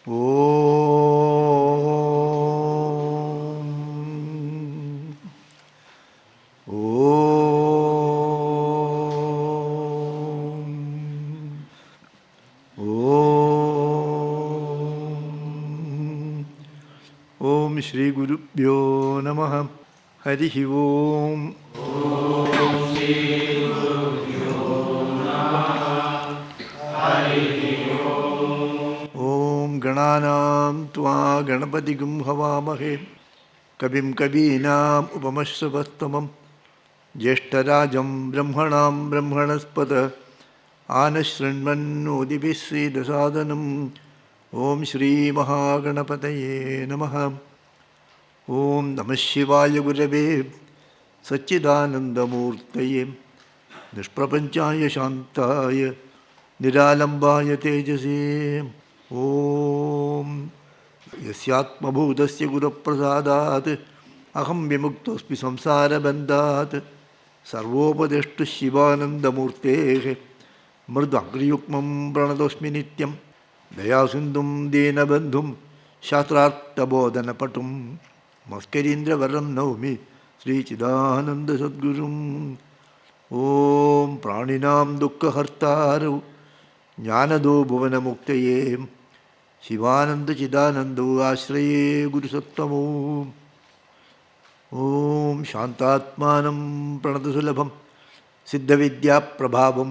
ഓം ഓം ഓം ഓം ശ്രീ ഗുരുഭ്യോ നമഃ. ഹരി ഓം. ഓം ഗണാനാം ത്വാ ഗണപതിഗും ഹവാമഹേ കവിം കവീനാം ഉപമശ്രവസ്തമം ജ്യേഷ്ഠരാജം ബ്രഹ്മണാം ബ്രഹ്മണസ്പത ആനശൃണ്വന്നോതിഭിः ശ്രീദസാദനം. ഓം ശ്രീ മഹാഗണപതയേ നമഃ. ഓം നമഃ ശിവായ ഗുരവേ സച്ചിദാനന്ദമൂർത്തയേ നിഷ്പ്രപഞ്ചായ ശാന്തായ നിരാലംബായ തേജസേ. ഓം യസ്യാത്മഭൂതസ്യ ഗുരുപ്രസാദാത് അഹം വിമുക്തോസ്മി സംസാരബന്ധാത്. സർവോപദേഷ്ടു ശിവാനന്ദമൂർത്തേഃ മൃദംഗ്രിയുഗ്മം പ്രണതോസ്മി നിത്യം. ദയാസിന്ധും ദീനബന്ധും ശാസ്ത്രാർത്ഥബോധനപട്ടും മസ്കരീന്ദ്രവരം നൗമി ശ്രീചിദാനന്ദസദ്ഗുരും. ഓം പ്രാണിനാം ദുഃഖഹർത്താരൗ ജ്ഞാനദോ ഭുവനമുക്തയേ ശിവാനന്ദചിദാനന്ദോ ആശ്രയേ ഗുരുസത്തമോ. ഓം ശാന്താത്മാനം പ്രണതസുലഭം സിദ്ധവിദ്യാപ്രഭാവം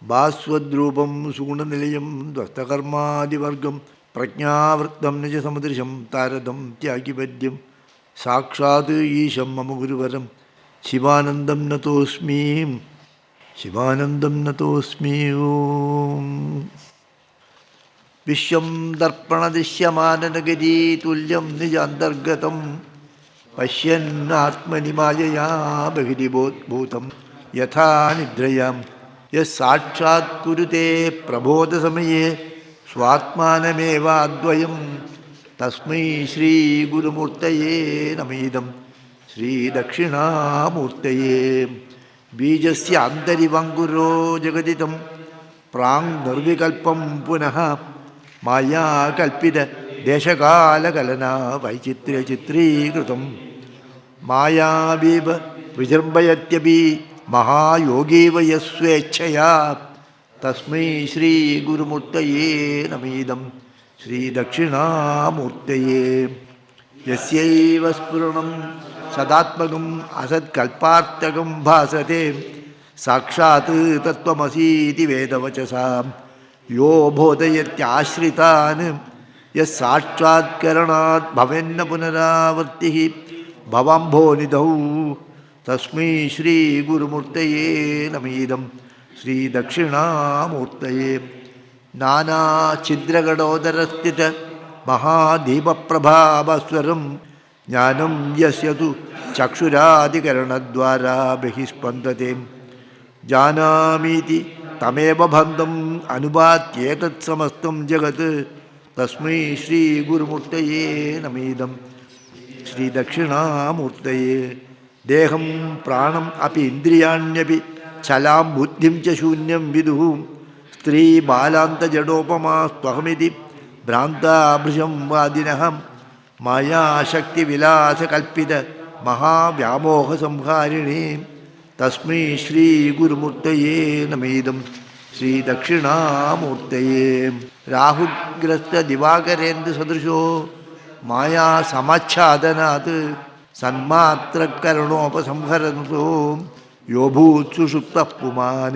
ഭാസ്വദ്രൂപം സുഗുണനിലയം ധ്വസ്തകർമാദിവർഗം പ്രജ്ഞാവൃത്തം നിജസമദൃശം താരതം ത്യാഗിപദ്യം സാക്ഷാത് ഈശം മമ ഗുരുവരം ശിവാനന്ദം നതോസ്മി. ശിവാനന്ദം നതോസ്മി. ഓം വിശ്വം ദർപ്പണദൃശ്യമാനനഗരീ തുല്യം നിജാന്തർഗതം പശ്യന്നാത്മനി മായയാ ബഹിരിഭൂതം യഥാ നിദ്രയാം യസാക്ഷാത് കുരുതേ പ്രബോധസമയേ സ്വാത്മാനമേവാദ്വയം തസ്മൈ ശ്രീഗുരുമൂർത്തയേ നമേദം ശ്രീദക്ഷിണാമൂർത്തയേ. ബീജസ്യ അന്തരിവങ്കുരോ ജഗതിതം പ്രാങ് നിർവികൽപം പുനഃ മായാകൽപ്പിത ദേശകാലകലന വൈചിത്ര്യചിത്രീകൃതം മായാവീവ വിജൃംഭയത്യപി മഹായോഗീവ യസ്വേച്ഛയാ തസ്മൈ ശ്രീഗുരുമൂർത്തയേ നമേദം ശ്രീദക്ഷിണാമൂർത്തയേ. യസ്യൈവ സ്ഫുരണം സദാത്മകം അസത്കൽപ്പാർത്ഥകം ഭാസത്തെ സാക്ഷാത് തത്വമസീതി വേദവചസാ യോ ബോധയത്യാശ്രിതാൻ യസാക്ഷാത്കരണാത് ഭവന്ന പുനരാവർത്തിഃ ഭവാംഭോനിധൗ തസ്മൈ ശ്രീഗുരുമൂർത്തയേ നമേദം ശ്രീദക്ഷിണാമൂർത്തയേ. നാനാഛിദ്രഗടോദരസ്ഥിത മഹാദീപപ്രഭാവസ്വരം ജ്ഞാനം യസ്യ തു ചക്ഷുരാദികരണദ്വാരാ ബഹിസ്പന്ദത്തെ ജാനാമീതി തമേവ ബന്ധം അനുപാത്യേതത് സമസ്തം ജഗത് തസ്മൈ ശ്രീഗുരുമൂർത്തയേ നമേദം ശ്രീദക്ഷിണാമൂർത്തയേ. ദേഹം പ്രാണം അപി ഇന്ദ്രിയാണ്യപി ചലാം ബുദ്ധിം ച ശൂന്യം വിദുഃ സ്ത്രീ ബാലാന്തജഡോപമാസ്ത്വഹമിതി ഭ്രാന്താഭൃശം വാദിനഃ മായാശക്തിവിലാസകൽപ്പിത മഹാവ്യാമോഹസംഹാരിണീ തസ്മൈ ശ്രീഗുരുമൂർത്തയേ നമേദം ശ്രീദക്ഷിണാമൂർത്തയേ. രാഹുഗ്രസ്തദിവാകരേന്ദ്രസദൃശോ മായാസമാച്ഛാദനാത് സന്മാത്രകരണോപസംഹരതോ യോ ഭൂത്സുഷുപ്തഃ പുമാൻ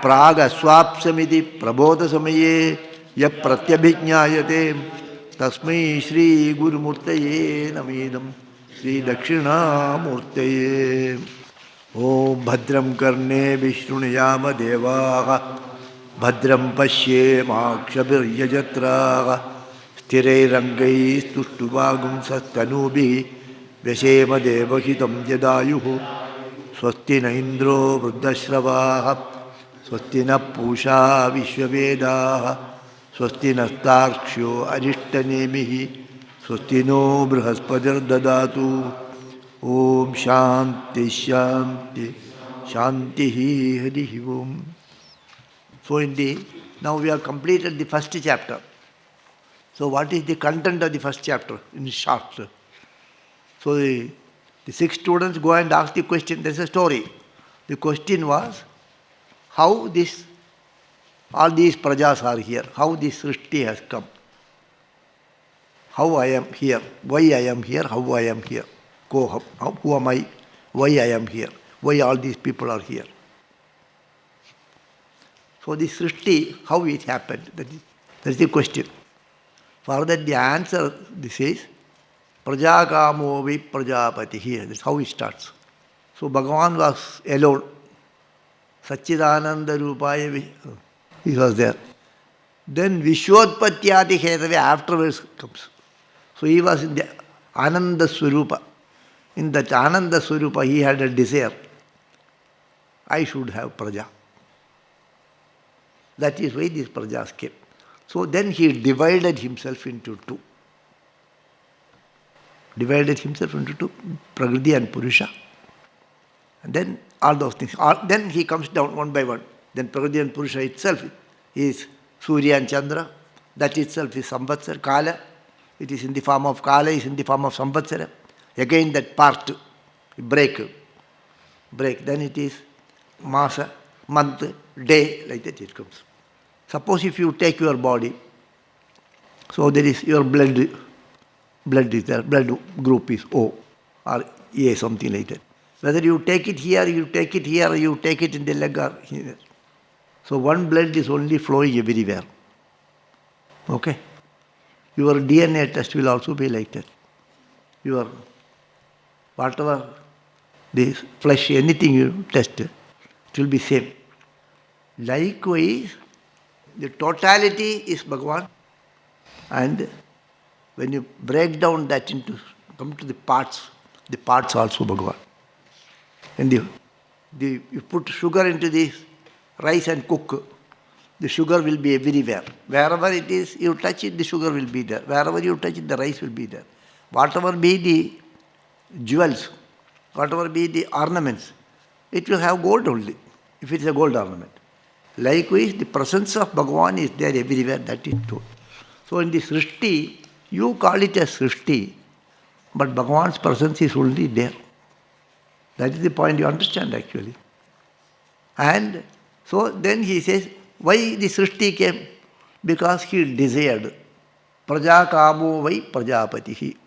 പ്രാഗസ്വാപ്സമിതി പ്രബോധസമയേ യപ്രത്യഭിജ്ഞായത്തെ തസ്മൈ ശ്രീഗുരുമൂർത്തയേ നമേദം ശ്രീദക്ഷിണാമൂർത്തയേ. ഓം ഭദ്രം കർണേഭിः ശൃണുയാമ ദേവാः ഭദ്രം പശ്യേമാക്ഷഭിർയജത്രാः സ്ഥിരൈരംഗൈസ്തുഷ്ടുവാഗുംസस्तनूभिः व्यशेम देवहितं यदायुः. स्वस्ति न इन्द्रो वृद्धश्रवाः स्वस्ति नः पूषा विश्ववेदाः स्वस्ति नस्तार्क्ष्यो अरिष्टनेमिः स्वस्ति no बृहस्पतिर्ददातु. Om Shanti Shanti Shanti. Hari Om. So now we have completed the first chapter. So what is the content of the first chapter in short? So the six students go and ask the question. There's a story. The question was how all these prajas are here, how this Srishti has come, how I am here, why I am here, how I am here, who am I, why I am here, why all these people are here. So this Srishti, how it happened, that is the question. For that the answer, this is Prajakamo vi Prajapati here. That's how it starts. So Bhagavan was alone. Satchidananda Rupaya, he was there. Then Vishwotpatyadi Hetave afterwards comes. So he was in the Ananda Swarupa. In that Ananda Swarupa he had a desire. I should have praja. That is why these prajas came. So then he divided himself into two. Divided himself into two, Prakriti and Purusha. And then all those things. Then he comes down one by one. Then Prakriti and Purusha itself is Surya and Chandra. That itself is Samvatsara, Kala. It is in the form of Kala, is in the form of Samvatsara. Again that part, break. Then it is Masa, month, day, like that it comes. Suppose if you take your body, so there is your blood is there, blood group is O or A, something like that. Whether you take it here, you take it here, or you take it in the leg or here. So one blood is only flowing everywhere. Okay? Your DNA test will also be like that. Your whatever, this flesh, anything you test, it will be same. Likewise, the totality is Bhagavan, and when you break down that come to the parts also Bhagavan. And you put sugar into the rice and cook, the sugar will be everywhere. Wherever it is, you touch it, the sugar will be there. Wherever you touch it, the rice will be there. Whatever be the jewels, whatever be the ornaments, it will have gold only, if it is a gold ornament. Likewise, the presence of Bhagavan is there everywhere, that is true. So in the Srishti, you call it a Srishti, but Bhagavan's presence is only there. That is the point you understand actually. And so then he says, why the Srishti came? Because he desired. Prajakamo vai Prajapatihi.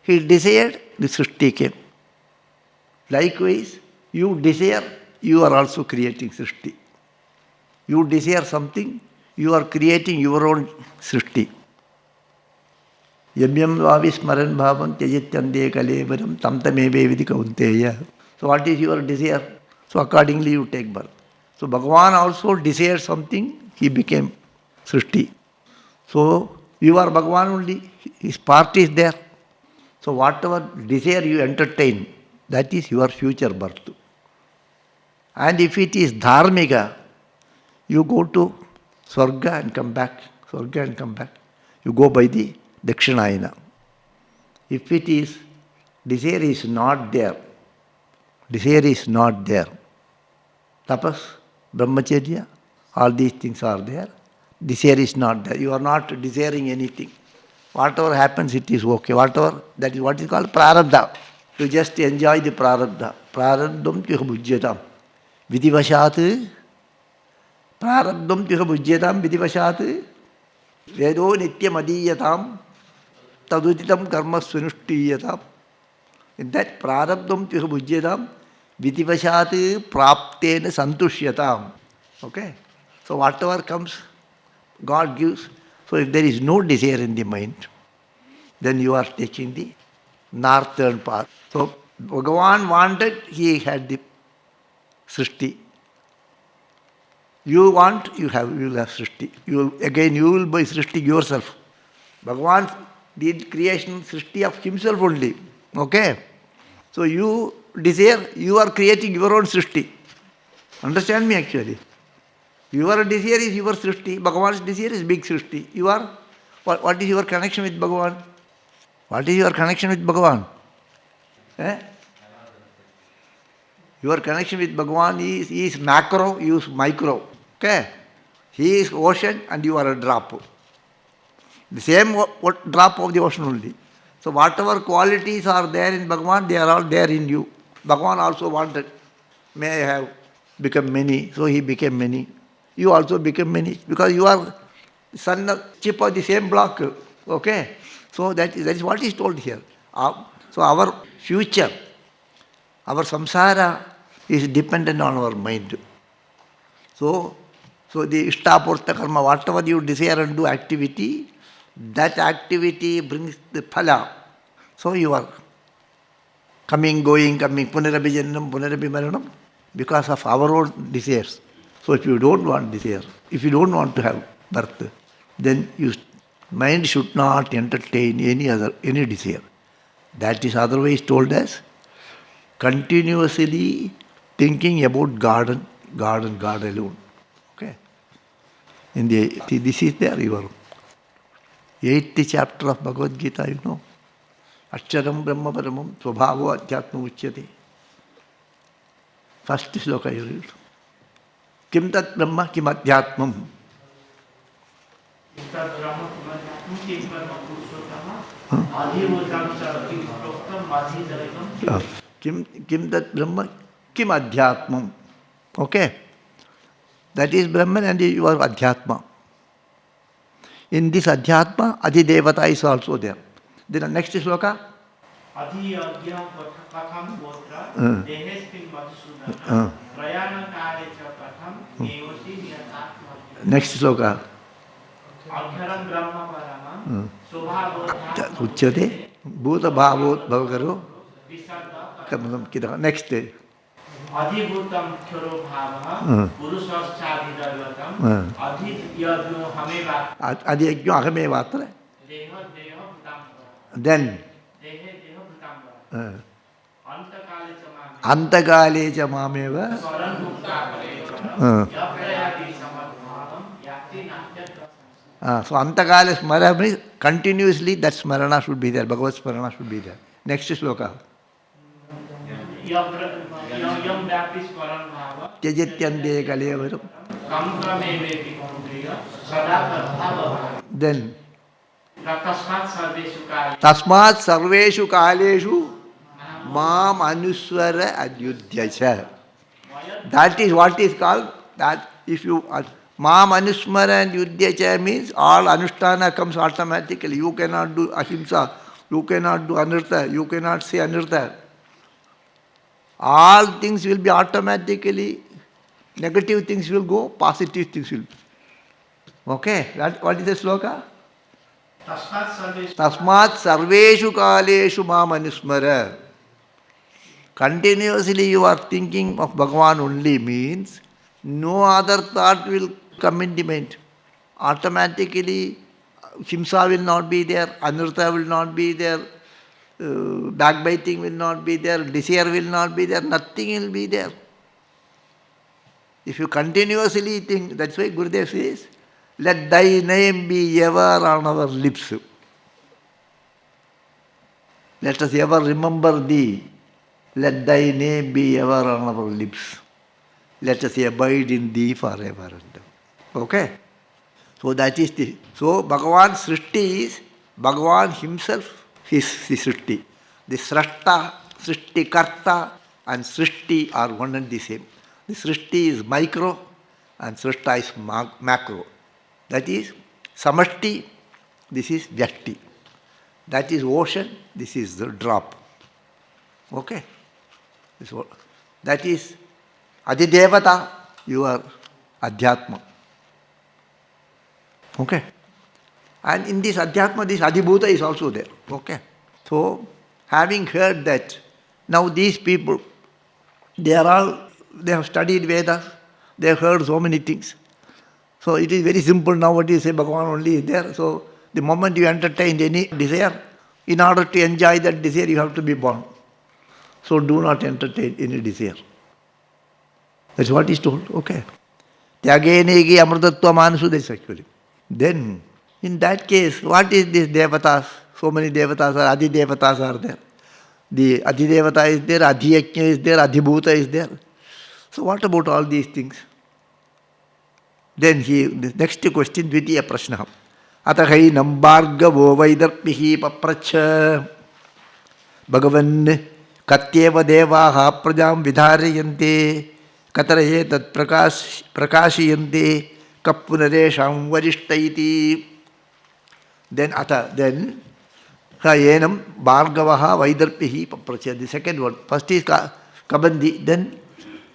He desired, the Srishti came. Likewise, you desire, you are also creating Srishti. You desire something, you are creating your own Srishti. Yamyam vavismaran bhavam tyajityande kalevaram tamtamebe vidhi kaunteya. So what is your desire? So accordingly you take birth. So Bhagavan also desired something, he became Srishti. So you are Bhagavan only, his part is there. So whatever desire you entertain, that is your future birth. And if it is dharmika, you go to Swarga and come back. You go by the Dakshinayana. If it is, desire is not there. Tapas, Brahmacharya, all these things are there. Desire is not there. You are not desiring anything. Whatever happens, it is okay. That is what is called prarabdha. To just enjoy the prarabdha. Prarabdham tiha bhujyatam. Vidivashat. Prarabdham tiha bhujyatam vidivashat. Vedo nityam adiyatam. Taduditam karma svinushthiyatam. In that prarabdham tiha bhujyatam. Vidivashat praptena santushyatam. Okay? So whatever comes, God gives. So if there is no desire in the mind, then you are taking the northern path. So Bhagavan wanted, he had the Srishti. You want, you will have Srishti. You will be Srishti yourself. Bhagavan did creation Srishti of himself only. Okay? So you desire, you are creating your own Srishti. Understand me actually? Your desire is your Srishti. Bhagavan's desire is big Srishti. You are, what is your connection with Bhagavan? What is your connection with Bhagavan? Your connection with Bhagavan is macro, you is micro. Okay? He is ocean and you are a drop. The same drop of the ocean only. So whatever qualities are there in Bhagavan, they are all there in you. Bhagavan also wanted, may I have become many, so he became many. You also become many, because you are son of chip of the same block. Okay? So that is what is told here. So our future, our samsara is dependent on our mind. So the ishtapurta karma, whatever you desire and do activity, that activity brings the phala. So you are coming, punarabi janam, punarabi maranam, because of our own desires. So if you don't want desire, if you don't want to have birth, then your mind should not entertain any desire. That is otherwise told as continuously thinking about God alone. Okay. This is there, your 8th chapter of Bhagavad Gita, you know. Aksharam Brahma Paramam Svabhavo Adhyatma Uchyate. First sloka you read. Kim tat Brahma kim Adhyatmam. Kim tat Brahma kim Adhyatmam. Okay. That is Brahman and you are Adhyatma. In this Adhyatma, Adhidevata is also there. Then the next sloka. Adhiyagya patham gotra dehestin madhusudana prayana kare cha patham evosi niyatatma. Next sloka. Adharam brahma paramam subhavot uchyate bhuta bhavot bhavakaro visarga kidha. Next day. Adhibhutam khyoro bhavaha purusaschadhidarvatam adhiyagyo hameva adhiyagyo ahamevatra. Then Antakale cha mameva. So Antakale Smarana means continuously that Smarana should be there, Bhagavad Smarana should be there. Next sloka. Tyajatyande kalevaram. Then Tasmat sarveshu kaleshu mam anuswara adyudhyacha. That is what is called, that if you mam anusmara and yudhyacha means all anushtana comes automatically. You cannot do ahimsa, you cannot do anartha, you cannot say anartha. All things will be automatically, negative things will go, positive things will. Okay, what is the sloka? Tasmat sarveshu kaleshu mam anusmara. Continuously you are thinking of Bhagavan only means no other thought will come in the mind. Automatically himsa will not be there, anartha will not be there, backbiting will not be there, desire will not be there, nothing will be there. If you continuously think, that's why Gurudev says, let thy name be ever on our lips. Let us ever remember thee. Let thy name be ever on our lips. Let us abide in thee forever. Okay? So that is the... So Bhagavan's Srishti is, Bhagavan himself is the Srishti. The Srashta, Srishti Karta and Srishti are one and the same. The Srishti is micro and Srashta is macro. That is Samashti, this is Vyakti. That is ocean, this is the drop. Okay? That is Adhidevata, you are Adhyatma. Okay? And in this Adhyatma, this Adhibhuta is also there. Okay? So, having heard that, now these people, they have studied Vedas, they have heard so many things. So it is very simple nowadays, say Bhagavan only is there. So the moment you entertain any desire, in order to enjoy that desire, you have to be born. So do not entertain any desire. That's what is told. Okay. Tyagenegi amrtatva manasu, that's actually. Then, in that case, what is this devatas? So many devatas are, Adi devatas are there. The Adi devata is there, Adhiyajna is there, Adhibhuta is there. So what about all these things? Then the next question, Dvitiya Prashna. अतः हैनं भार्गवो वैदर्भिः पप्रच्छ भगवन् कत्येव देवाः प्रजां विधारयन्ते Qatar एतत् प्रकाशयन्ते कः पुनरेषां वरिष्ठ इति. Then Yenam Bhargavaha Vaidarpihi Papracha. The second one. First is Kabandi, then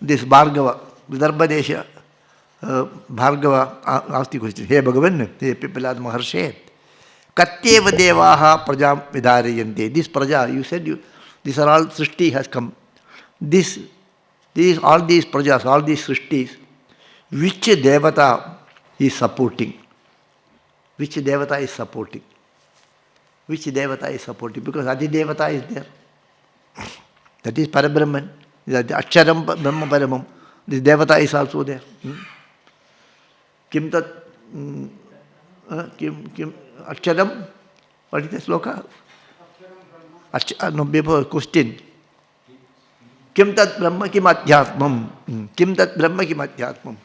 this Bhargava, Vidarbhadesha. Bhargava asked the question, Hey Bhagavan, hey Pipilad Maharshe, Katyeva Devaha Prajam Vidharayante. This Praja, you said these are all Srishti has come. All these Prajas, all these Srishtis, which Devata is supporting? Which Devata is supporting? Which Devata is supporting? Because Adi Devata is there. That is Parabrahman. That Aksharam Brahma Paramam. This Devata is also there. Kim Tat Kim Aksharam? What is the sloka? No, before question. Kim Tat Brahma Kim Adhyatmam. Kim Tat Brahma Kim Adhyatmam.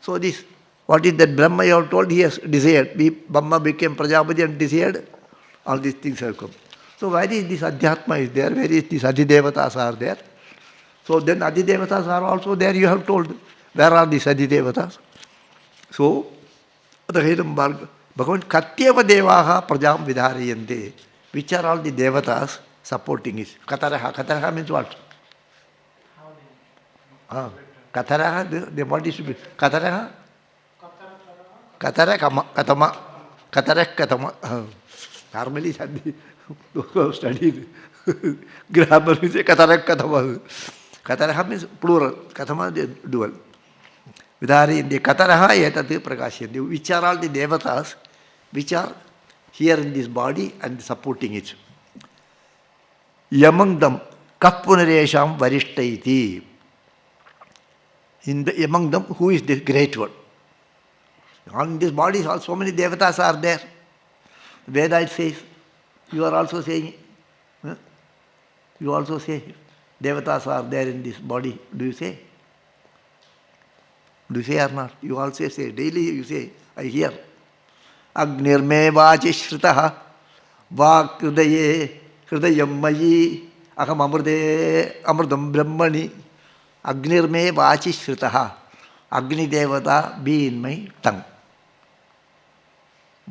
So this, what is that Brahma you are told he has desired? Brahma became Prajapati and desired. All these things have come. So where is this Adhyatma is there? Where is these Adidevatas are there? So then Adidevatas are also there, you have told. Where are these Adidevatas? So, Bhagavan Katyeva Devaha Prajam Vidharayante. Which are all the Devatas supporting it? Kataraha. Kataraha means what? Kataraha, what is to be? Kataraha? Katama. Katama. Normally, those who have studied grammar, we say Katarak Katama. Kataraha means plural, Katama dual. Vidhari in the Kataraha Yetati Prakashya. Which are all the Devatas which are here in this body and supporting it? Among them, Kapunaresham Varishtaiti. Among them, who is the great one? On this body, so many Devatas are there. Veda it says, you are also saying, you also say, Devatas are there in this body. Do you say? Do you say or not? You also say, daily you say, I hear. Agnirme vachi shritaha vak hridaye hridayam mayi aham amrdam brahmani. Agnirme vachi shritaha. Agni Devata be in my tongue.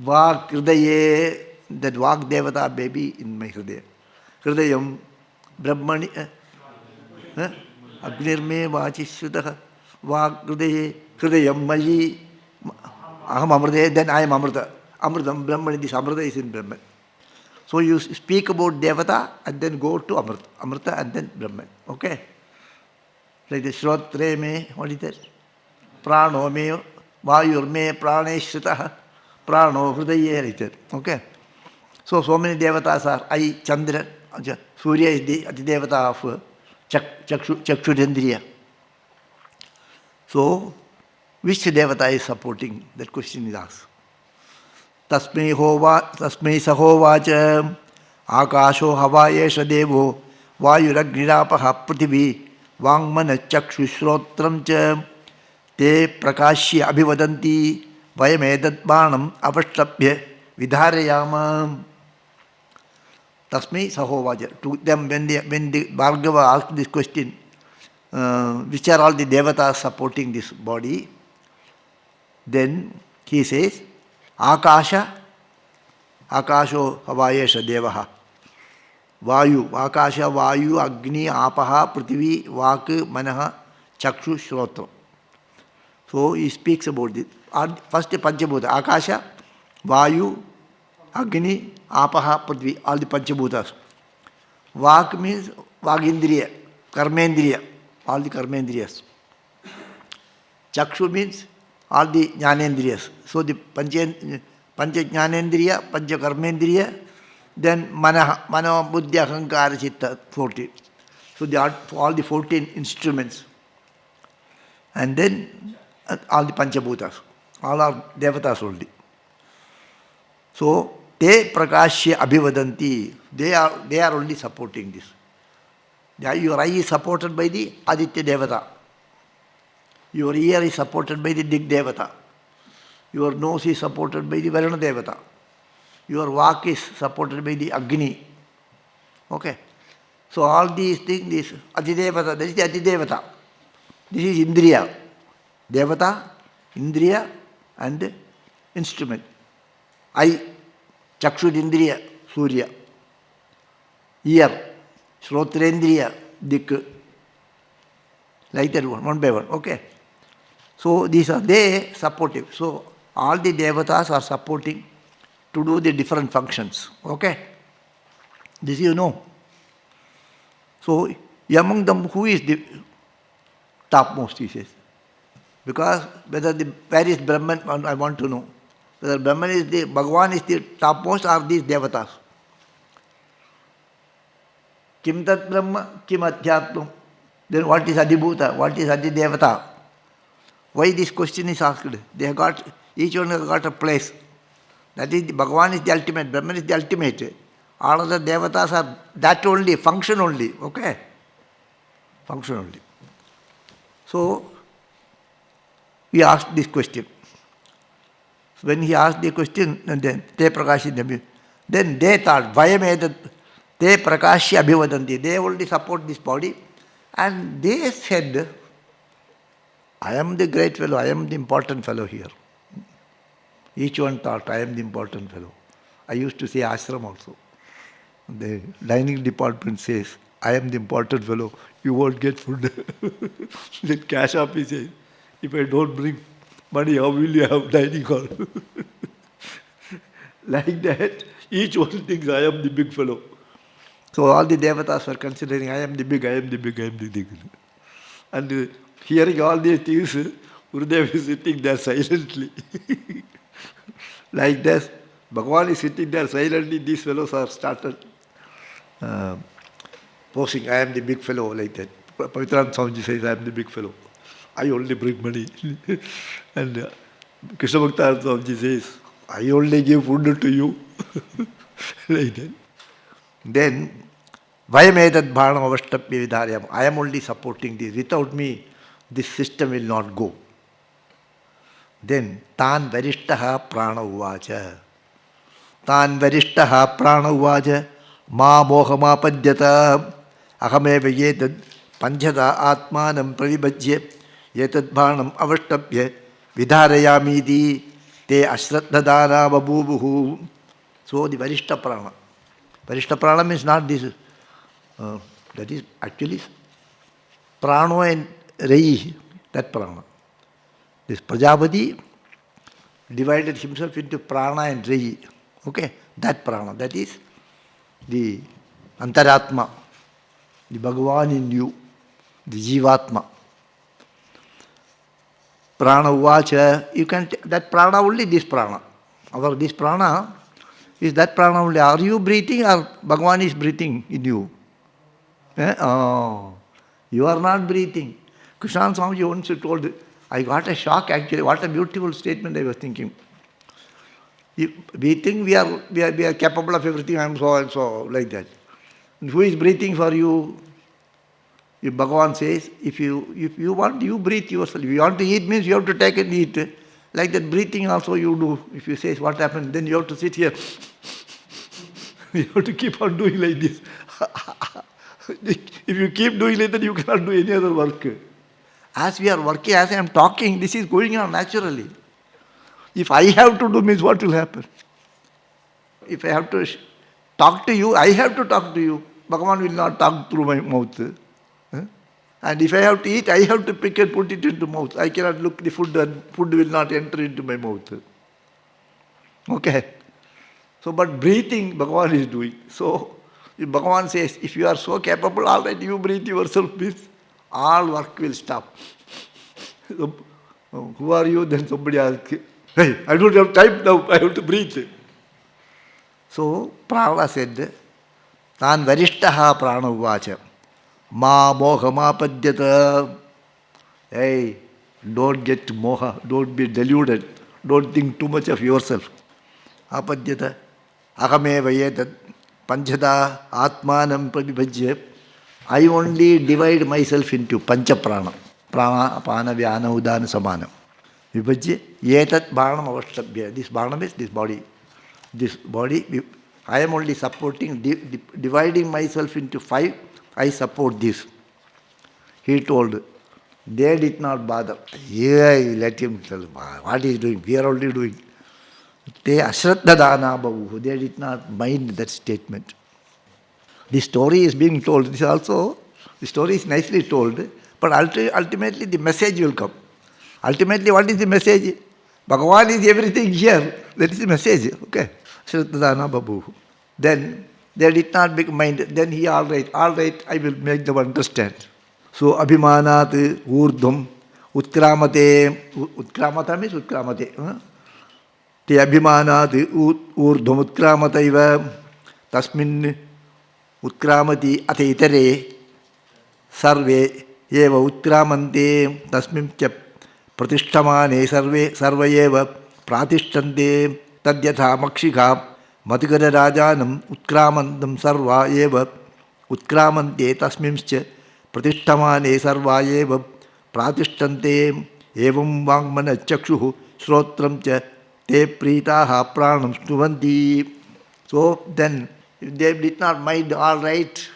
Vak Hridaye, that Vak Devata baby in my Hridaya. Hridayam Brahmani Agnirme Vachishudaha Vak Hridaye Hridayam Mayi Aham Amrita, then I am Amrita. Amritam Brahmani, this Amrita is in Brahman. So you speak about Devata and then go to Amrita. Amrita and then Brahman. Okay? Like the Shrotre me, what is that? Prano me, Vayur me, Prane Shritaha. Prano, Hridaye, like that. Okay? So many Devatas are. Chandra, Surya is the Devata of Chakshudendriya. So, which Devata is supporting? That question is asked. Tasmai sahovacha Akasho havayesha devo Vayuragnidapaha prithivi Vangmana chakshushrotram cha Te prakashya abhivadanti Vayamedat banam avastabhya vidharayama. Tasmai sahovaja. To them, when the Bhargava asked this question, which are all the Devatas supporting this body, then he says, Akasho havayesha devaha. Vayu, Akasha, Vayu, Agni, Apaha, Prithvi, Vak, Manaha, Chakshu, Shrotra. So he speaks about this. First Panchabhuta, Akasha, Vayu, Agni, Apaha, Prithvi, all the Panchabhutas. Vak means Vagindriya, Karmendriya, all the Karmendriyas. Chakshu means all the Jnanendriyas. So the Pancha Jnanendriya, Pancha Karmendriya, then Mano, Buddhi, Ahankara, Chitta, 14. So all the 14 instruments. And then all the Panchabhutas. All are Devatas only. So, Te Prakashya Abhivadanti. They are only supporting this. Your eye is supported by the Aditya Devata. Your ear is supported by the Dig Devata. Your nose is supported by the Varuna Devata. your vak is supported by the Agni. Okay. So all these things, this Adhidevata, that is the Adhidevata. This is Indriya. Devata, Indriya and instrument. Eye, Chakshud Indriya, Surya. Ear, Shrotrendriya, Dik. Like that one by one. Okay. So these are they supportive. So all the devatas are supporting to do the different functions. Okay. This you know. So among them, who is the topmost, he says. Because where is Brahman, I want to know. Whether Brahman is Bhagavan is the topmost or these devatas. Kim tat Brahma, kim adhyatmam. Then what is Adhibhuta? What is Adhidevata? Why this question is asked? They have got, each one has got a place. That is, Bhagavan is the ultimate, Brahman is the ultimate. All other devatas are that only, function only. Okay? Function only. So, we asked this question. When he asked the question, and then Te Prakashya, then they thought, Vayamedat Te Prakashya Abhivadanti. They only support this body. And they said, I am the great fellow, I am the important fellow here. Each one thought, I am the important fellow. I used to say ashram also. The dining department says, I am the important fellow, you won't get food. Then cash office says, if I don't bring money, how will you have dining hall? Like that, each one thinks, I am the big fellow. So all the devatas were considering, I am the big, I am the big, I am the big. And hearing all these things, Gurudev is sitting there silently. Like this, Bhagavan is sitting there silently, these fellows are started posing, I am the big fellow, like that. Pavitran Swamiji says, I am the big fellow. I only bring money. And Krishna Bhakta Swamiji says, I only give food to you. Like that. Then, Vayamedat Bhanam Avashtapya Vidharyam. I am only supporting this. Without me, this system will not go. Then, Tan Varishtaha Prana Uvacha. Tan Varishtaha Prana Uvacha. Ma Mohama Padyata. Ahameva Yetad Panchada Atmanam Pravibhajya. Yetad Bhanam Avashtapya Vidharayamidi. Te Ashraddhadana Babubuhu. So, the Varishta Prana. Varishta Prana means not this. That is actually Prano and Rai, that Prana. This Prajapati divided himself into Prana and Rai. Okay, that Prana. That is the Antaratma, the Bhagavan in you, the Jivatma. Prana Uvacha, you can that Prana only this Prana. Our this Prana is that Prana only. Are you breathing or Bhagavan is breathing in you? Oh, you are not breathing. Krishna Swamiji once told, I got a shock actually. What a beautiful statement I was thinking. We think we are capable of everything, I am so and so, like that. And who is breathing for you? If Bhagavan says, if you want, you breathe yourself. If you want to eat, means you have to take and eat. Like that breathing also you do. If you say what happened, then you have to sit here. You have to keep on doing like this. If you keep doing like that, you cannot do any other work. As we are working, as I am talking, this is going on naturally. If I have to do, means what will happen? If I have to talk to you, I have to talk to you. Bhagavan will not talk through my mouth. And if I have to eat, I have to pick and put it into mouth. I cannot look the food and food will not enter into my mouth. Okay. So, but breathing, Bhagavan is doing. So, if Bhagavan says, if you are so capable, all right, you breathe yourself, means all work will stop. So, who are you? Then somebody asks, hey, I don't have time now, I have to breathe. So, Prana said, Tan Varishtaha Prana Uvacha. Ma moha ma padyata. Hey, don't get moha, don't be deluded, don't think too much of yourself. Apadyata. Ahameva yetat panchada atmanam prabhibhajya. I only divide myself into pancha prana. Prana, apana, vyana, udana, samana. Vibhajya yetat bhanam avashtabhya. This bhanam is this body. this body, I am only supporting, dividing myself into 5, I support this. He told, they did not bother. Yeah, let him tell what he is doing. We are only doing. They ashraddhadana bavu. They did not mind that statement. The story is being told. This also, the story is nicely told, but ultimately the message will come. Ultimately, what is the message? Bhagavan is everything here. That is the message. Okay. Ashraddhadana babu. Then they did not mind. Then he, all right, I will make them understand. So, abhimanat urdhvam utkramate. Utkramata means utkramate. Te abhimanat urdhvam utkramataiva tasmin utkramati ate itare sarve eva utkramante tasmin cha pratishthamane sarva eva pratishtante tadyatha makshika madhukara rajanam utkramantam sarva eva utkramante tasmimscha pratishthamane sarva eva pratishtante evam vangmana chakshuhu shrotram cha te pritaha pranam stuvanti. So then, if they did not mind, all right,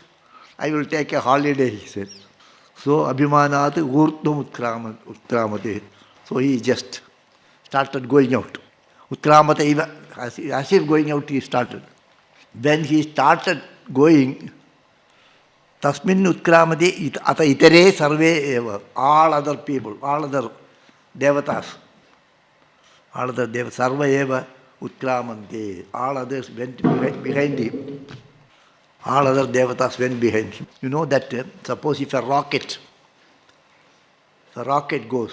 I will take a holiday, he said. So, abhimanat urdhvam utkramate. So he just started going out. Utkramate, as if going out he started. When he started going, tasmin utkramate ata itare sarve eva. All other people, all other devatas, sarva eva utkramante. All others went behind him. All other devatas went behind him. You know that, suppose if a rocket goes,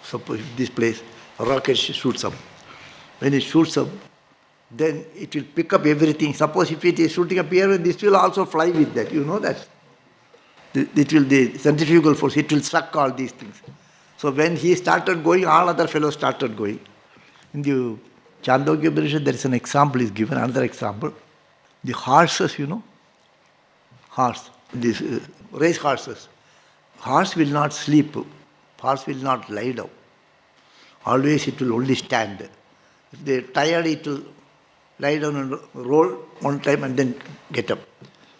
suppose this place, a rocket shoots up. When it shoots up, then it will pick up everything. Suppose if it is shooting up here, this will also fly with that. You know that? The centrifugal force, it will suck all these things. So when he started going, all other fellows started going. In the Chandogya Upanishad, there is an example is given, another example. The horses, horse, these race horses. Horse will not sleep. Horse will not lie down. Always it will only stand. If they are tired, it will lie down and roll one time and then get up.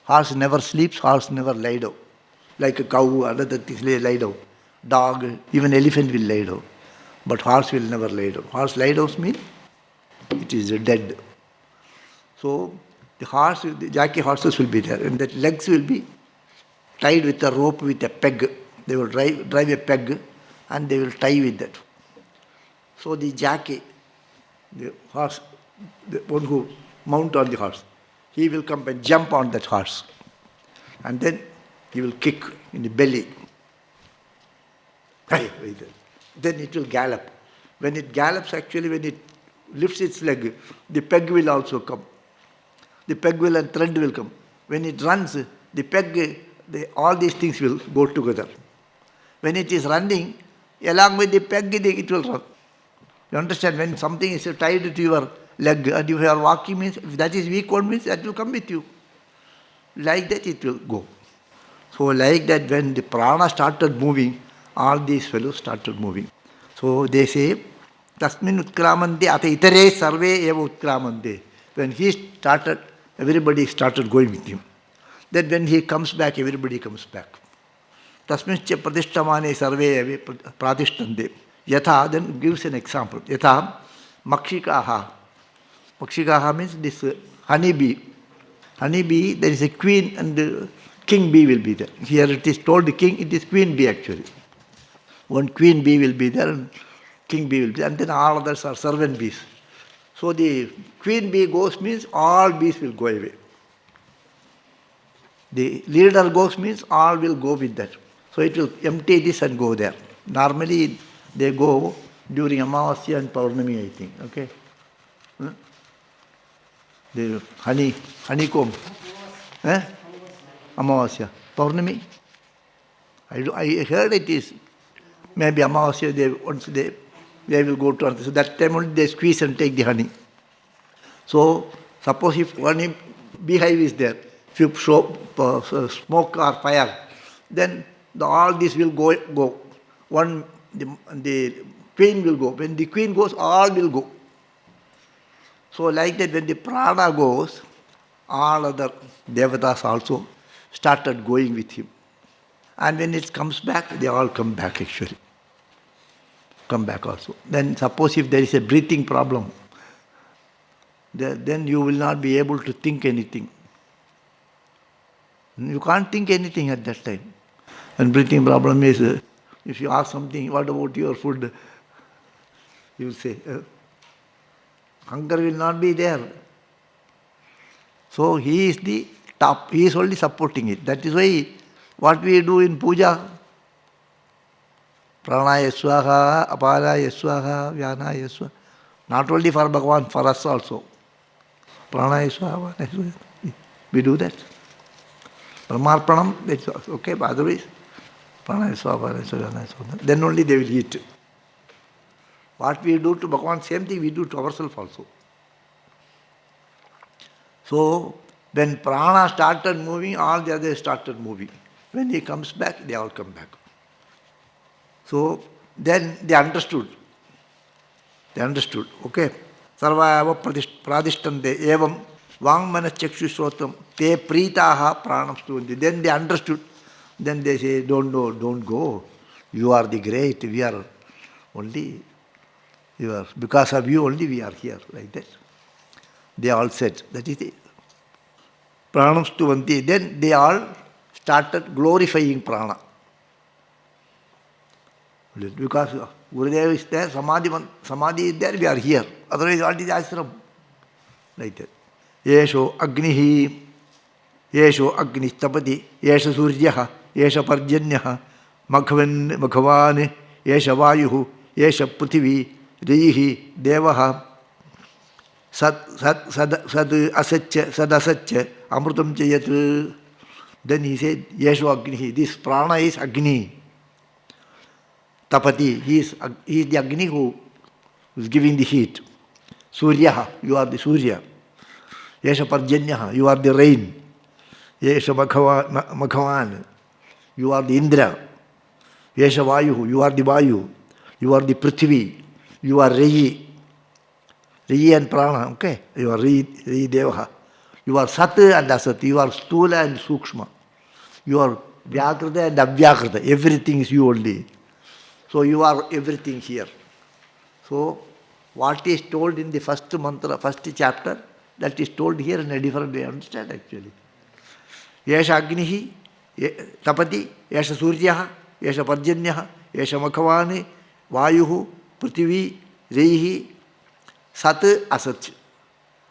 Horse never sleeps, horse never lie down. Like a cow, other things lie down. Dog, even elephant will lie down. But horse will never lie down. Horse lie down means it is dead. So the jockey horses will be there, and the legs will be tied with a rope with a peg. They will drive a peg and they will tie with that. So the jockey, the horse, the one who mount on the horse, he will come and jump on that horse. And then he will kick in the belly. Then it will gallop. When it gallops, actually, when it lifts its leg, the peg will also come. The peg will and thread will come. When it runs, the peg, all these things will go together. When it is running, along with the peg, it will run. You understand? When something is tied to your leg and if you are walking, means if that is weak one means that will come with you. Like that it will go. So like that, when the prana started moving, all these fellows started moving. So they say, Tasmin utkramante ata itare sarve eva utkramante. When he started, everybody started going with him. Then when he comes back, everybody comes back. Tasmincha pratishthamane sarve eva pratishtante. Yatha, then gives an example. Yatha makshikaha. Makshikaha means this honeybee. Honeybee, there is a queen and the king bee will be there. Here it is told the king, it is queen bee actually. One queen bee will be there and king bee will be there, and then all others are servant bees. So the queen bee goes means all bees will go away. The leader goes means all will go with that. So it will empty this and go there. Normally they go during Amavasya and Paurnami, I think. Okay? The honeycomb. Amavasya. Paurnami? I heard it is maybe Amavasya, once they will go to another. So that time only they squeeze and take the honey. So suppose if one beehive is there, if you smoke or fire, then all this will go. The queen will go. When the queen goes, all will go. So like that, when the prana goes, all other devatas also started going with him. And when it comes back, they all come back actually. Come back also. Then suppose if there is a breathing problem, then you will not be able to think anything. You can't think anything at that time. And breathing problem is, if you ask something, what about your food? You will say, hunger will not be there. So he is the top, he is only supporting it. That is why what we do in puja, pranaya swaha, aparaya swaha, vyanaya swaha, not only for Bhagavan, for us also. Pranaya swaha, vyanaya swaha. We do that. Paramarpanam, that's okay, but otherwise, pranaya swaha, vyanaya swaha, vyanaya swaha. Then only they will eat. What we do to Bhagavan, same thing we do to ourselves also. So, when prana started moving, all the others started moving. When he comes back, they all come back. So, then they understood. They understood, okay? Sarva pradishtante evam vangmana chakshusrotam te preetaha pranam stuvanti. Then they understood. Then they say, don't go. You are the great. We are only, because of you only we are here, like that. They all said, that is it. Pranam stuvanti. Then they all started glorifying prana. Because Gurudev is there, Samadhi is there, we are here. Otherwise, what is ashram? Like that. Yesho agnihi, yesho agni tapati, yesha suryaha, yesha parjanyaha, makhvan, yesha vayuhu, yesha prithvi, rihi, devaha, sad asaccha, amrutam chayat. Then he said, yesho agnihi, this prana is agni. Tapati, he is the Agni who is giving the heat. Suryaha, you are the Surya. Yesha Parjanyaha, you are the rain. Yesha Makhavan, you are the Indra. Yesha Vayuhu, you are the Vayu. You are the Prithvi. You are Reyi. Reyi and Prana, okay? You are Reyi Devaha. You are Sat and Asat. You are Stula and Sukshma. You are Vyakrita and Avyakrita. Everything is you only. So you are everything here. So what is told in the first mantra, first chapter, that is told here in a different way. Understand actually. Yesha Agnihi, Tapati, Yesha Suryaha, Yesha Parjanyaha, Yesha Makhavani, Vayuhu, Prithvi, Reihi, Sat, Asat.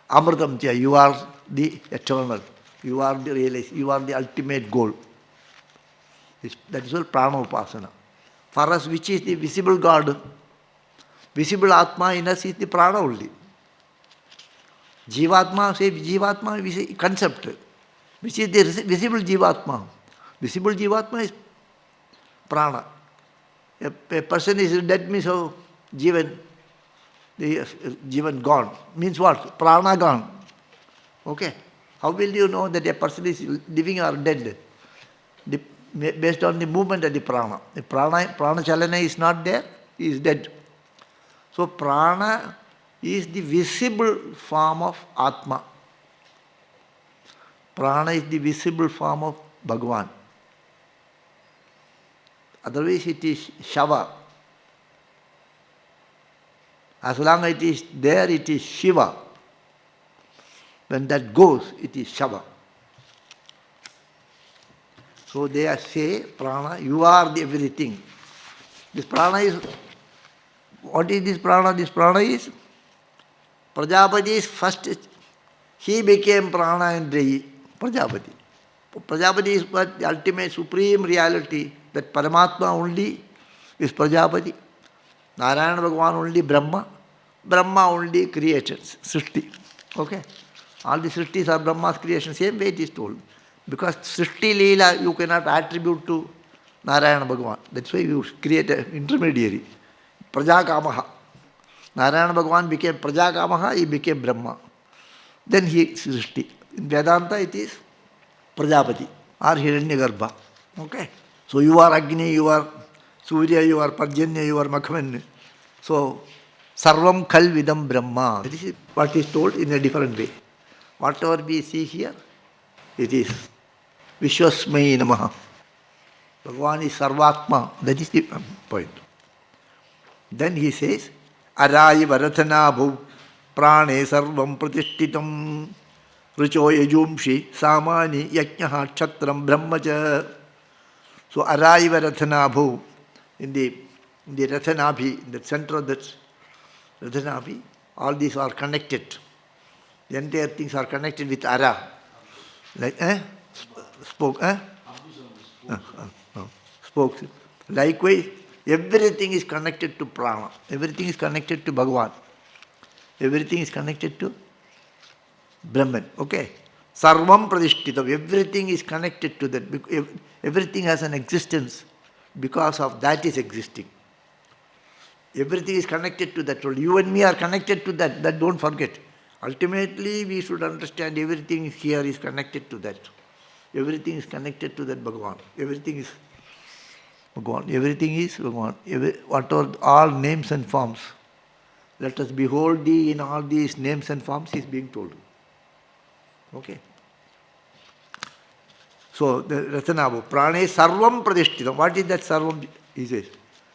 Amritam Chya, you are the eternal. You are the realized. You are the ultimate goal. That is all Prana Upasana. For us, which is the visible God? Visible Atma in us is the Prana only. Jivatma, say Jivatma is a concept. Which is the visible Jivatma? Visible Jivatma is Prana. A person is dead means how Jivan, the Jivan gone. Means what? Prana gone. Okay. How will you know that a person is living or dead? Based on the movement of the prana. The prana chalana is not there, he is dead. So prana is the visible form of Atma. Prana is the visible form of Bhagavan. Otherwise it is Shava. As long as it is there, it is Shiva. When that goes, it is Shava. So they say, prana, you are the everything. This prana is, what is this prana? This prana is, Prajapati is first, he became prana and Reyi, Prajapati. Prajapati is what the ultimate supreme reality, that Paramatma only is Prajapati. Narayana Bhagavan only Brahma. Brahma only created, Srishti. Okay? All the Srishtis are Brahma's creation, same way it is told. Because Srishti Leela you cannot attribute to Narayana Bhagavan. That's why you create an intermediary. Prajakamaha. Narayana Bhagavan became Prajakamaha, he became Brahma. Then he Srishti. In Vedanta it is Prajapati or Hiranyagarbha. Okay? So you are Agni, you are Surya, you are Parjanya, you are Makhvan. So Sarvam Khal Vidam Brahma. This is what is told in a different way. Whatever we see here, it is Vishwasmai Namaha. Bhagavan is Sarvatma. That is the point. Then he says, Arayi Varatana Bhu Prane Sarvam Pratishtitam Richo Yajumshi Samani Yajnaha Kshatram Brahmacha. So Arayi Varatana Bhu, in the Rathanabhi, in the center of that Rathanabhi, all these are connected. The entire things are connected with Ara. Like, spokes. Likewise, everything is connected to prana. Everything is connected to Bhagavan. Everything is connected to Brahman. Okay? Sarvam pradishtitam. Everything is connected to that. Everything has an existence because of that is existing. Everything is connected to that. You and me are connected to that. That don't forget. Ultimately, we should understand everything here is connected to that. Everything is connected to that Bhagavan. Everything is Bhagavan. Everything is Bhagavan. What are all names and forms? Let us behold thee in all these names and forms is being told. Okay. So, the Ratanabu, Prane Sarvam Pradishtitam. What is that Sarvam? He says,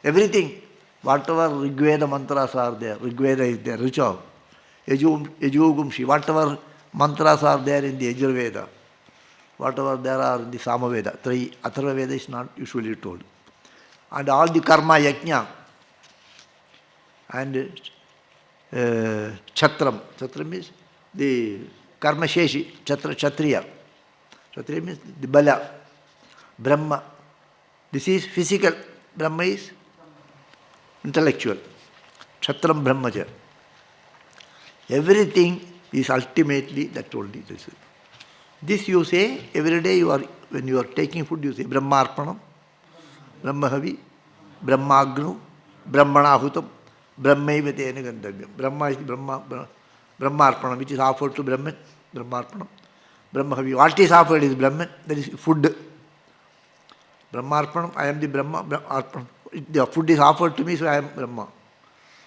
everything, whatever Rigveda mantras are there, Rigveda is there, Richa, Yajugumshi, whatever mantras are there in the Yajurveda, whatever there are in the Samaveda, Atharva Veda is not usually told. And all the karma yajna and Chatram. Chatram is the karma sheshi, Kshatriya. Kshatriya means the Bala, Brahma. This is physical. Brahma is intellectual. Kshatram Brahmaja. Everything is ultimately that only. This you say every day when you are taking food, you say Brahmarpanam, Brahmahavi, Brahmagnu, Brahmanahutam, Brahmaiva Tena Gandhavyam. Brahma is Brahmarpanam, which is offered to Brahman, Brahmarpanam. Brahmahavi, what is offered is Brahman, that is food. Brahmarpanam, I am the Brahma, Arpanam. The food is offered to me, so I am Brahma.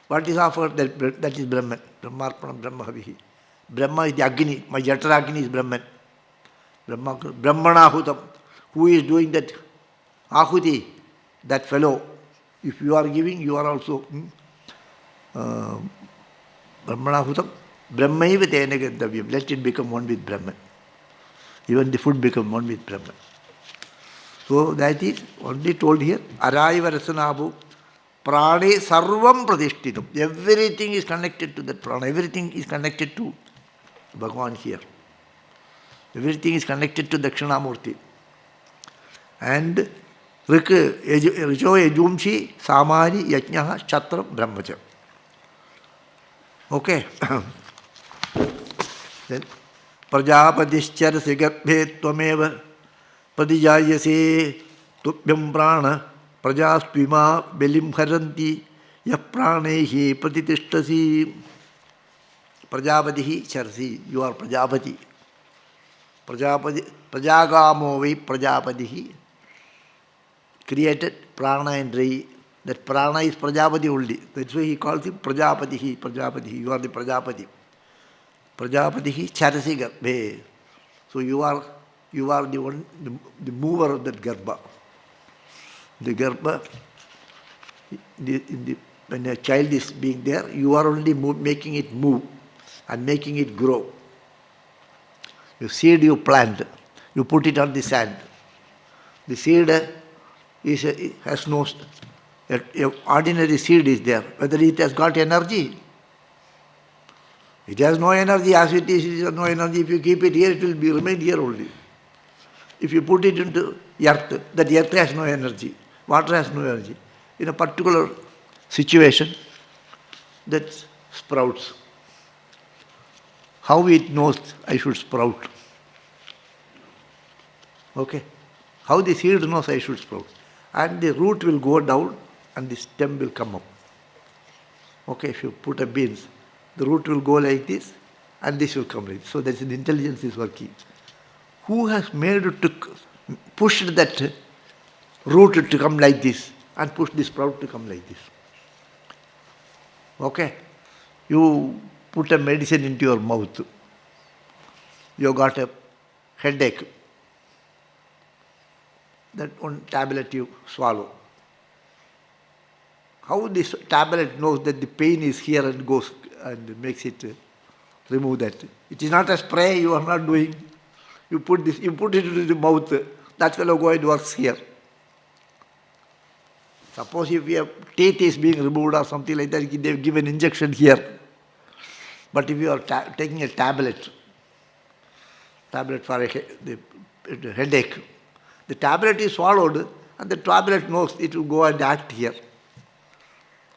What is offered? That is Brahman. Brahmarpanam, Brahmahavihi. Brahma is the Agni. My Jatra Agni is Brahman. Brahmanahutam. Who is doing that Ahuti? That fellow. If you are giving, you are also Brahmanahutam. Brahmaiva tena gandhavyam. Let it become one with Brahman. Even the food become one with Brahman. So that is only told here. Araiva rasanabu. Prane sarvam pradishtitam. Everything is connected to that prana. Everything is connected to Bhagavan here. Everything is connected to Dakshinamurti. And Richo Yajumshi Samani Yajnaha Kshatram Brahmacha. Okay. Then Prajapadishchar Sigarbhe Tvameva Pradijayase Tubhyam Prana Prajastvima Belim Haranti Yapranehi Pratitistasi. Prajapatihi Charsi. You are Prajapati. Prajapati, Prajagamo vai Prajapatihi created prana and rai. That prana is Prajapati only. That's why he calls him Prajapatihi. Prajapatihi. You are the Prajapati. Prajapatihi Charsi Garbhe. So you are the one, the mover of that Garbha. The Garbha, when a child is being there, you are only making it move and making it grow. You seed you plant, you put it on the sand. The seed has no, ordinary seed is there. Whether it has got energy, it has no energy. As it has no energy. If you keep it here, it will remain here only. If you put it into earth, that earth has no energy. Water has no energy. In a particular situation, that sprouts. How it knows I should sprout? Okay? How the seed knows I should sprout? And the root will go down and the stem will come up. Okay, if you put a beans, the root will go like this and this will come like this. So that's the intelligence is working. Who has made it to push that root to come like this and push the sprout to come like this? Okay? You put a medicine into your mouth. You got a headache. That one tablet you swallow. How this tablet knows that the pain is here and goes and makes it remove that? It is not a spray you are not doing. You put it into the mouth. That fellow go and works here. Suppose if your teeth is being removed or something like that, they give an injection here. But if you are taking a tablet for the headache, the tablet is swallowed and the tablet knows it will go and act here.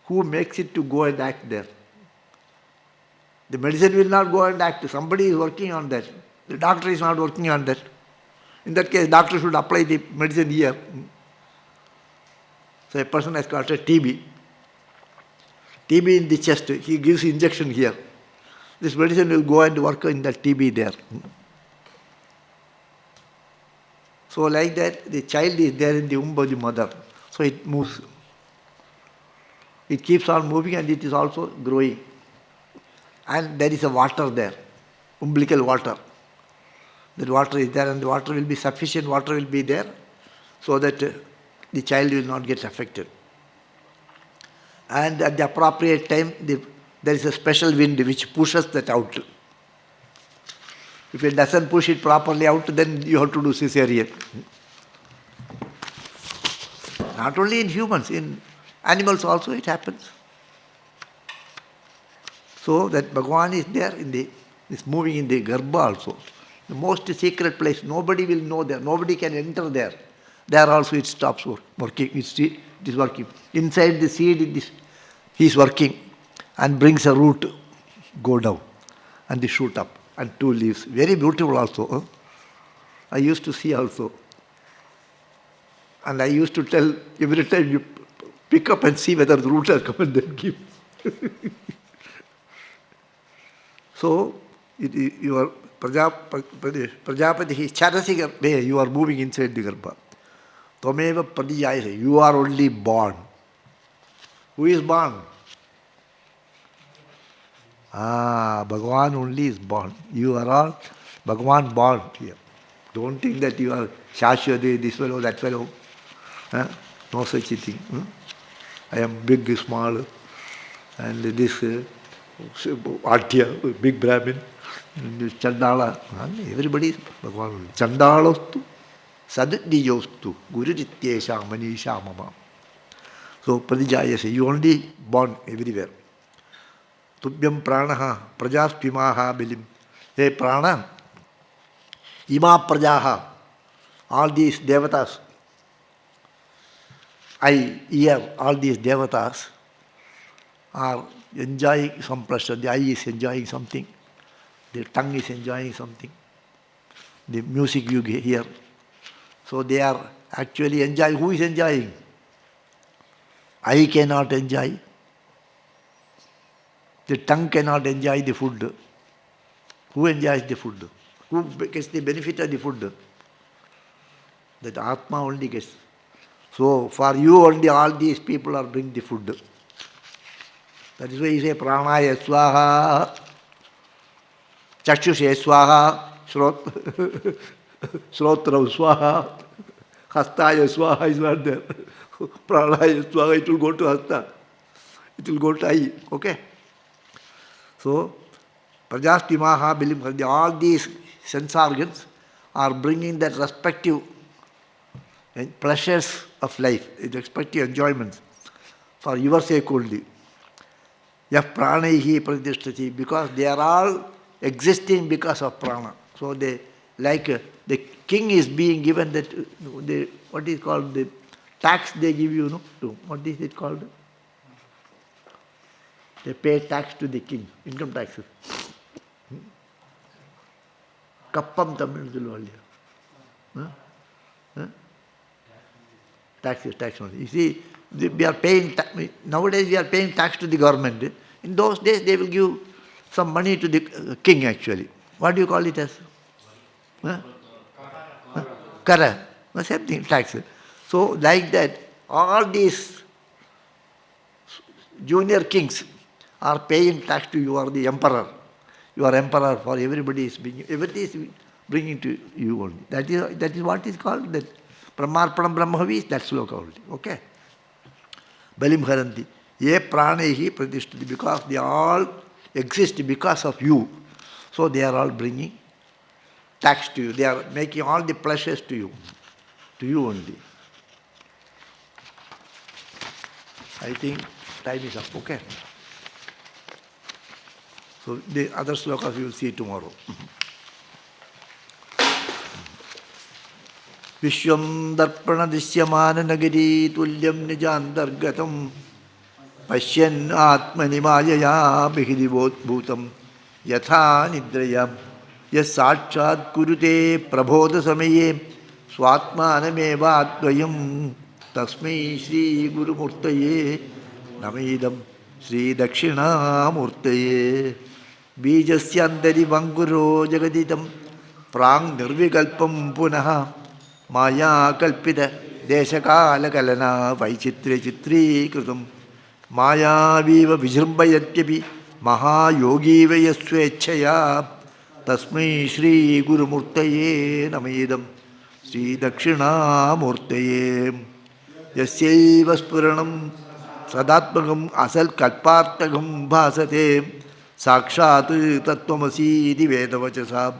Who makes it to go and act there? The medicine will not go and act. Somebody is working on that. The doctor is not working on that. In that case, doctor should apply the medicine here. So a person has got a TB. TB in the chest, he gives injection here. This medicine will go and work in that TB there. So like that, the child is there in the womb of the mother. So it moves. It keeps on moving and it is also growing. And there is a water there, umbilical water. That water is there and the water will be sufficient, water will be there so that the child will not get affected. And at the appropriate time, there is a special wind which pushes that out. If it doesn't push it properly out, then you have to do cesarean. Not only in humans, in animals also it happens. So that Bhagavan is there is moving in the Garbha also. The most secret place, nobody will know there, nobody can enter there. There also it stops working, it is working. Inside the seed, he is working and brings a root, go down, and they shoot up, and 2 leaves. Very beautiful also. Huh? I used to see also. And I used to tell, every time you pick up and see whether the root has come and then give. So, you are Prajapati, Charasi Garbha, you are moving inside the Garbha. Tvameva Pradijayase, you are only born. Who is born? Bhagavan only is born. You are all Bhagavan born here. Don't think that you are Shashwati, this fellow, that fellow. No such a thing. I am big, small, and this Atya, big Brahmin, Chandala. Everybody is Bhagavan. Chandalostu, Saddiyostu, Gururityesha, Manisha, Mama. So, Pradijayase, you only born everywhere. Tubhyam pranaha, prajaspimaha bilim. Hey prana, ima prajaha, all these devatas. I hear all these devatas are enjoying some pleasure. The eye is enjoying something. The tongue is enjoying something. The music you hear. So they are actually enjoying. Who is enjoying? I cannot enjoy. The tongue cannot enjoy the food. Who enjoys the food? Who gets the benefit of the food? That Atma only gets. So for you only all these people are bringing the food. That is why you say pranaya swaha, chakshushe swaha, shrotrau swaha, hastaya swaha is not there. Pranaya swaha, it will go to hasta. It will go to eye. Okay? So, prajastimaha bilim, all these sense organs are bringing that respective pleasures of life, respective enjoyments for your sake only. Yah pranaihi pradishtati, because they are all existing because of prana. So they, like the king is being given that, what is called the tax they give you, no? To, what is it called? They pay tax to the king, income taxes. Kappam Tamil tax only. You see, we are paying, nowadays we are paying tax to the government. In those days they will give some money to the king actually. What do you call it as? Kara. Same thing, tax. So like that, all these junior kings are paying tax to you. You are the emperor. You are emperor for everybody is bringing to you only. That is what is called that Brahmarpanam Brahmavi is that sloka only. Okay? Balim Haranti. Ye pranehi pratishtati, because they all exist because of you. So they are all bringing tax to you. They are making all the pleasures to you only. I think time is up, okay? So the other slokas you will see tomorrow. Vishwam darpana dishyamana nagari tulyam nijandargatam pashyan atmani mayaya bihidivot bhutam yatha nidrayam yasachad kurute prabodha samaye swatmanameva advayam tasmai Shri Guru Murtaye Namidam Shri Dakshina Murtaye Bijasyantari Vanguro Jagaditam Prang Nirvikalpam Punaha Maya Kalpita Deshakala Kalana Vaichitri Chitri Kritam Maya Viva Vijrambayatyapi Mahayogi Vayaswechaya Tasmai Shri Guru Murtaye Namidam Shri Dakshina Murtaye Yasyaiva Spuranam Sadatmagam Asal Kalpartagam Bhasate Sakshat Tattvamasi Vedavachasab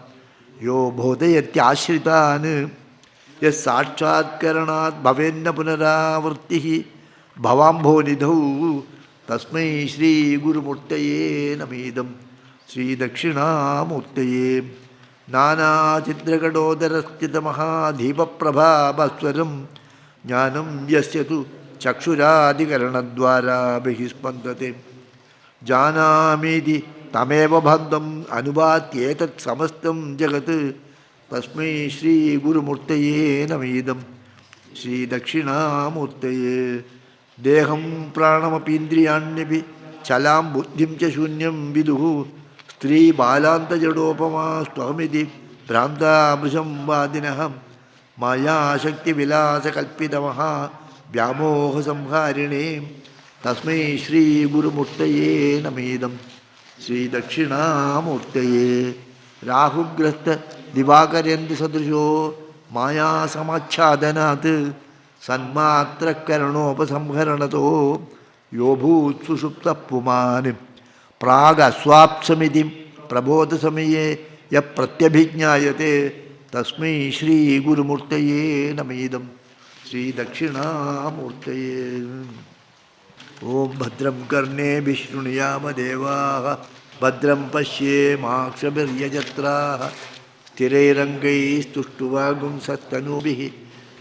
Yo Bodhayatyashritan Yas Sakshat Karanat Bhavenna Punaravartihi Bhavambho Nidhau Tasmai Shri Guru Murtaye Namidam Shri Dakshina Murtaye Nana Chitragadodharastita Mahadhipa Prabha Bhaswaram Jnanam yasyatu chakshuradikarana bihispandate janamidi tameva bhandam anubatyetat samastam jagat tasmai Shri Guru Murtaye namidam Shri Dakshina Murtaye deham pranamapindriyanyapi chalam buddhim cha shunyam viduhu stri balanta jadopama swamidi pranta amrisham vadinaham Maya Shakti Vilasa Kalpitamaha Vyamoha Samharine Tasmai Shri Guru Murtaye Namidam Shri Dakshina Murtaye Rahugrasta Divakaryanti Sadrisho Maya Samachhadanat Sanmatra Karanopasamharanato Yobhut Sushupta Pumanim Praga Swapsamidim Prabodha Samaye Ya Pratyabhijñayate Tasmai Shri Guru Murtaye Namidam Shri Dakshina Murtaye Om Bhadram Karne Vishnuniyama Devaha Bhadram Pashye Makshabiryajatraha Sthirairangai Stuštuvagum Sattanubihi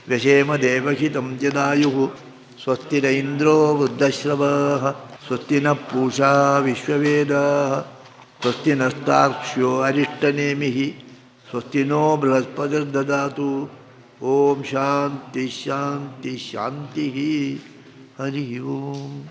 Vyashema Devahitam Jadayuhu Swastira Indro Buddhashravaha Swastina Pusha Vishwavedaha Swastina Starksho Arishtanemihi Swastino Brahaspati Dadatu Om Shanti Shanti Shanti Hari Om